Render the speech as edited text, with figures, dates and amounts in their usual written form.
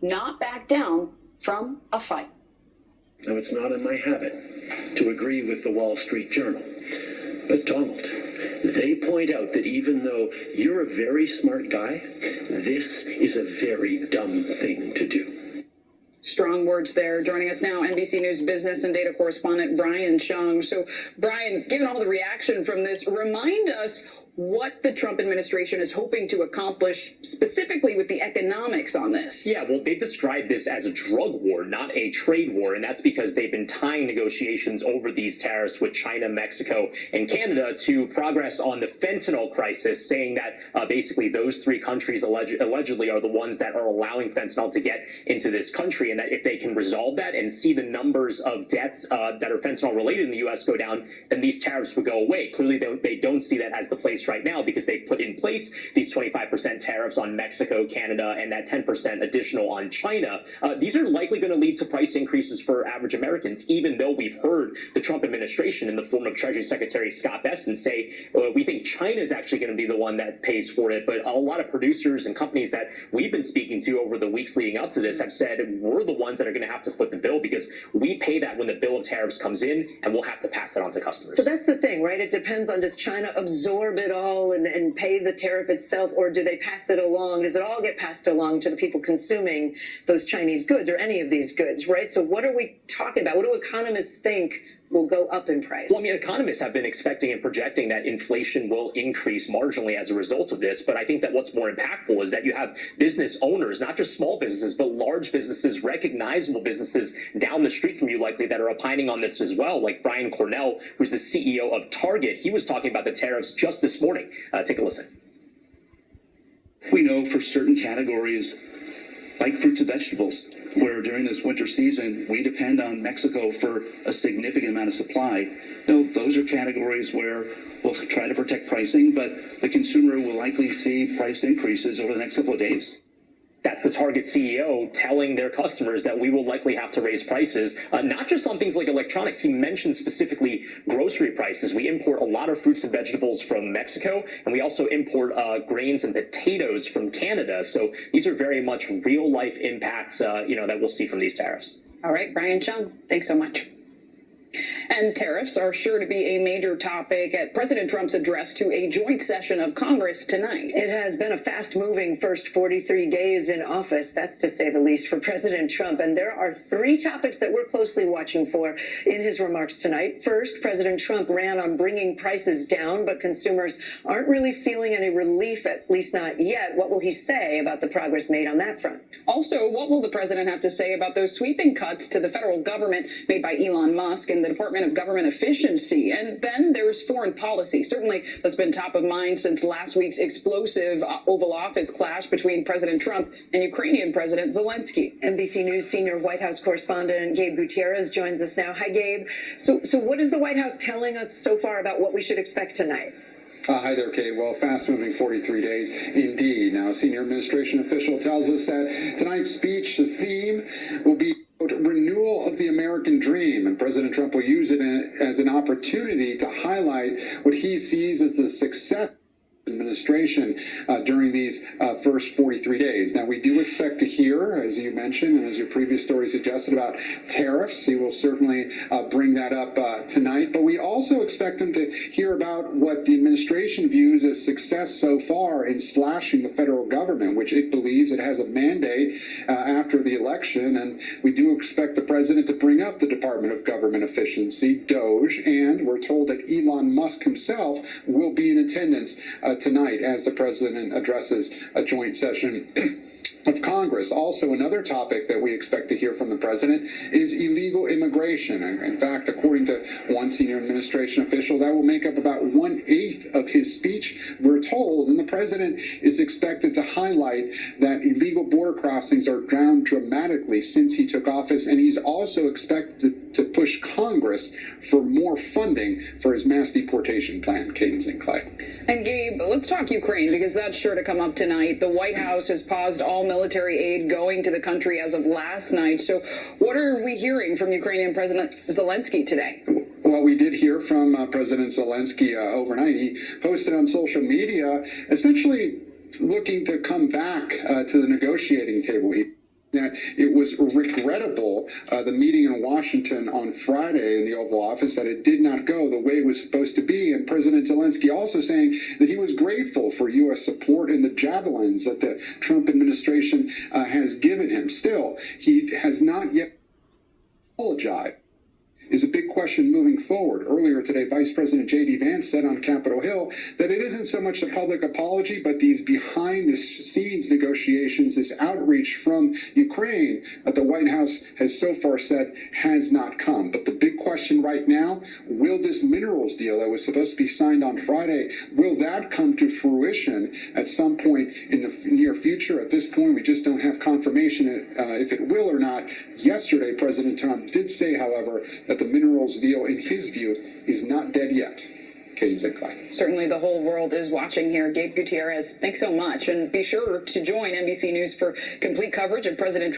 not back down from a fight. Now, it's not in my habit to agree with the Wall Street Journal, but Donald, they point out that even though you're a very smart guy, this is a very dumb thing to do. Strong words there. Joining us now, NBC News business and data correspondent Brian Chung. So, Brian, given all the reaction from this, remind us what the Trump administration is hoping to accomplish specifically with the economics on this. Yeah, well, they've described this as a drug war, not a trade war, and that's because they've been tying negotiations over these tariffs with China, Mexico, and Canada to progress on the fentanyl crisis, saying that basically those three countries allegedly are the ones that are allowing fentanyl to get into this country, and that if they can resolve that and see the numbers of deaths that are fentanyl related in the U.S. go down, then these tariffs would go away. Clearly, they don't see that as the place right now because they put in place these 25% tariffs on Mexico, Canada, and that 10% additional on China. These are likely going to lead to price increases for average Americans, even though we've heard the Trump administration in the form of Treasury Secretary Scott Bessent say, we think China is actually going to be the one that pays for it. But a lot of producers and companies that we've been speaking to over the weeks leading up to this have said we're the ones that are going to have to foot the bill because we pay that when the bill of tariffs comes in, and we'll have to pass that on to customers. So that's the thing, right? It depends on, does China absorb it all and pay the tariff itself, or do they pass it along? Does it all get passed along to the people consuming those Chinese goods or any of these goods, right? So what are we talking about? What do economists think will go up in price? Well, I mean, economists have been expecting and projecting that inflation will increase marginally as a result of this. But I think that what's more impactful is that you have business owners, not just small businesses, but large businesses, recognizable businesses down the street from you likely that are opining on this as well, like Brian Cornell, who's the CEO of Target. He was talking about the tariffs just this morning. Take a listen. We know for certain categories, like fruits and vegetables, where during this winter season, we depend on Mexico for a significant amount of supply. Those are categories where we'll try to protect pricing, but the consumer will likely see price increases over the next couple of days. That's the Target CEO telling their customers that we will likely have to raise prices, not just on things like electronics. He mentioned specifically grocery prices. We import a lot of fruits and vegetables from Mexico, and we also import grains and potatoes from Canada. So these are very much real life impacts, that we'll see from these tariffs. All right, Brian Chung, thanks so much. And tariffs are sure to be a major topic at President Trump's address to a joint session of Congress tonight. It has been a fast-moving first 43 days in office, that's to say the least, for President Trump. And there are three topics that we're closely watching for in his remarks tonight. First, President Trump ran on bringing prices down, but consumers aren't really feeling any relief, at least not yet. What will he say about the progress made on that front? Also, what will the president have to say about those sweeping cuts to the federal government made by Elon Musk and the Department of Government Efficiency? And then there's foreign policy. Certainly that's been top of mind since last week's explosive Oval Office clash between President Trump and Ukrainian President Zelensky. NBC News senior White House correspondent Gabe Gutierrez joins us now. Hi, Gabe. So what is the White House telling us so far about what we should expect tonight? Hi there, Kate. Well, fast-moving 43 days indeed. Now, a senior administration official tells us that tonight's speech, the theme will be renewal of the American dream, and President Trump will use it as an opportunity to highlight what he sees as the success administration during these first 43 days. Now, we do expect to hear, as you mentioned, and as your previous story suggested, about tariffs. He will certainly bring that up tonight, but we also expect him to hear about what the administration views as success so far in slashing the federal government, which it believes it has a mandate after the election, and we do expect the president to bring up the Department of Government Efficiency, DOGE, and we're told that Elon Musk himself will be in attendance tonight as the president addresses a joint session of Congress. Also, another topic that we expect to hear from the president is illegal immigration. In fact, according to one senior administration official, that will make up about 1/8 of his speech, we're told. And the president is expected to highlight that illegal border crossings are down dramatically since he took office. And he's also expected to push Congress for more funding for his mass deportation plan. Cadence and Clay. And Gabe, let's talk Ukraine, because that's sure to come up tonight. The White House has paused all military aid going to the country as of last night. So what are we hearing from Ukrainian President Zelensky today? Well, we did hear from President Zelensky overnight. He posted on social media essentially looking to come back to the negotiating table. He that it was regrettable, the meeting in Washington on Friday in the Oval Office, that it did not go the way it was supposed to be. And President Zelensky also saying that he was grateful for U.S. support in the javelins that the Trump administration has given him. Still, he has not yet apologized. Is a big question moving forward. Earlier today, Vice President J.D. Vance said on Capitol Hill that it isn't so much the public apology, but these behind-the-scenes negotiations, this outreach from Ukraine that the White House has so far said has not come. But the big question right now, will this minerals deal that was supposed to be signed on Friday, will that come to fruition at some point in the near future? At this point, we just don't have confirmation if it will or not. Yesterday, President Trump did say, however, that the minerals deal, in his view, is not dead yet. Katie Zinclair. Certainly the whole world is watching here. Gabe Gutierrez, thanks so much. And be sure to join NBC News for complete coverage of President